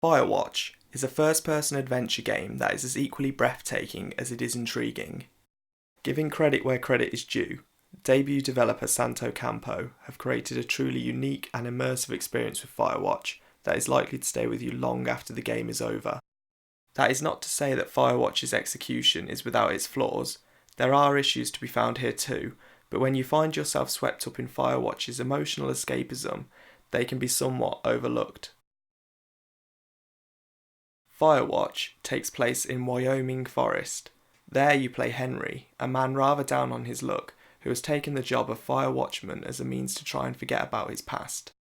Firewatch is a first-person adventure game that is as equally breathtaking as it is intriguing. Giving credit where credit is due, debut developer Campo have created a truly unique and immersive experience with Firewatch that is likely to stay with you long after the game is over. That is not to say that Firewatch's execution is without its flaws. There are issues to be found here too, but when you find yourself swept up in Firewatch's emotional escapism, they can be somewhat overlooked. Firewatch takes place in Wyoming Forest. There you play Henry, a man rather down on his luck, who has taken the job of fire watchman as a means to try and forget about his past.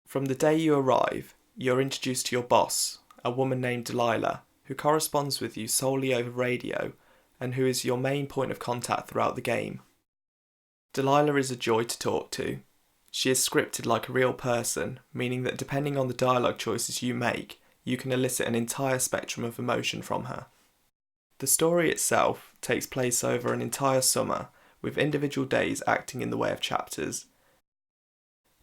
From the day you arrive, you're introduced to your boss, a woman named Delilah, who corresponds with you solely over radio, and who is your main point of contact throughout the game. Delilah is a joy to talk to. She is scripted like a real person, meaning that depending on the dialogue choices you make, you can elicit an entire spectrum of emotion from her. The story itself takes place over an entire summer, with individual days acting in the way of chapters.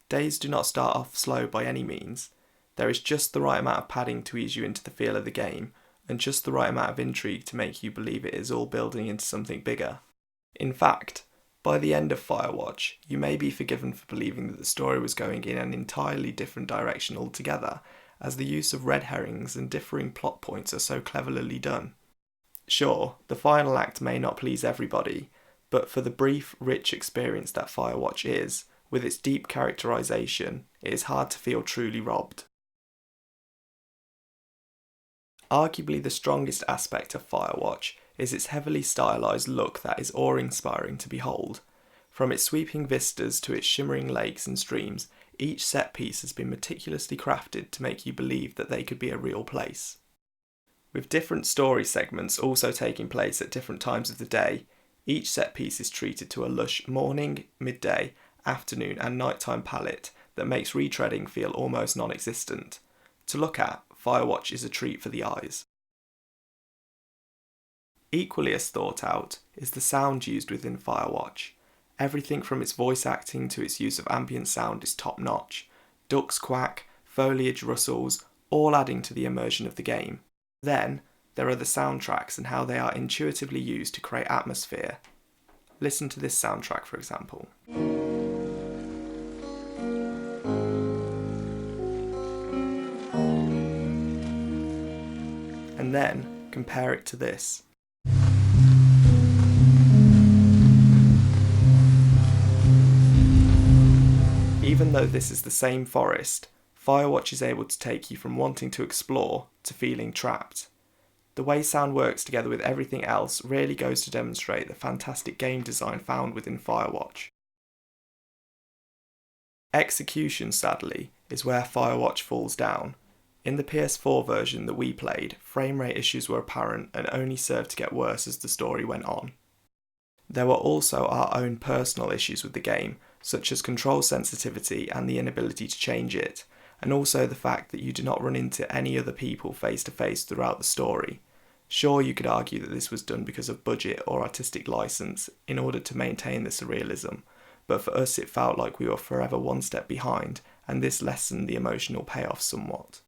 Days do not start off slow by any means. There is just the right amount of padding to ease you into the feel of the game, and just the right amount of intrigue to make you believe it is all building into something bigger. In fact, by the end of Firewatch, you may be forgiven for believing that the story was going in an entirely different direction altogether, as the use of red herrings and differing plot points are so cleverly done. Sure, the final act may not please everybody, but for the brief, rich experience that Firewatch is, with its deep characterization, it is hard to feel truly robbed. Arguably the strongest aspect of Firewatch is its heavily stylized look that is awe-inspiring to behold. From its sweeping vistas to its shimmering lakes and streams, each set piece has been meticulously crafted to make you believe that they could be a real place. With different story segments also taking place at different times of the day, each set piece is treated to a lush morning, midday, afternoon and nighttime palette that makes retreading feel almost non-existent. To look at, Firewatch is a treat for the eyes. Equally as thought out is the sound used within Firewatch. Everything from its voice acting to its use of ambient sound is top notch. Ducks quack, foliage rustles, all adding to the immersion of the game. Then, there are the soundtracks and how they are intuitively used to create atmosphere. Listen to this soundtrack for example. And then, compare it to this. Even though this is the same forest, Firewatch is able to take you from wanting to explore to feeling trapped. The way sound works together with everything else really goes to demonstrate the fantastic game design found within Firewatch. Execution, sadly, is where Firewatch falls down. In the PS4 version that we played, framerate issues were apparent and only served to get worse as the story went on. There were also our own personal issues with the game, such as control sensitivity and the inability to change it, and also the fact that you do not run into any other people face to face throughout the story. Sure, you could argue that this was done because of budget or artistic license in order to maintain the surrealism, but for us it felt like we were forever one step behind, and this lessened the emotional payoff somewhat.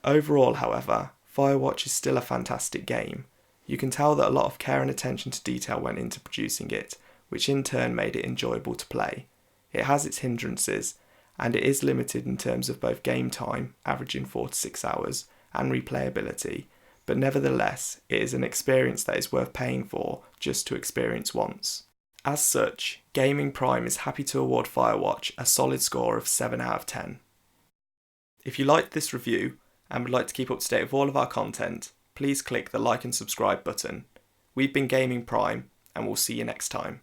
Overall, however, Firewatch is still a fantastic game. You can tell that a lot of care and attention to detail went into producing it, which in turn made it enjoyable to play. It has its hindrances, and it is limited in terms of both game time, averaging 4 to 6 hours, and replayability, but nevertheless, it is an experience that is worth paying for just to experience once. As such, Gaming Prime is happy to award Firewatch a solid score of 7 out of 10. If you liked this review, and would like to keep up to date with all of our content, please click the like and subscribe button. We've been Gaming Prime, and we'll see you next time.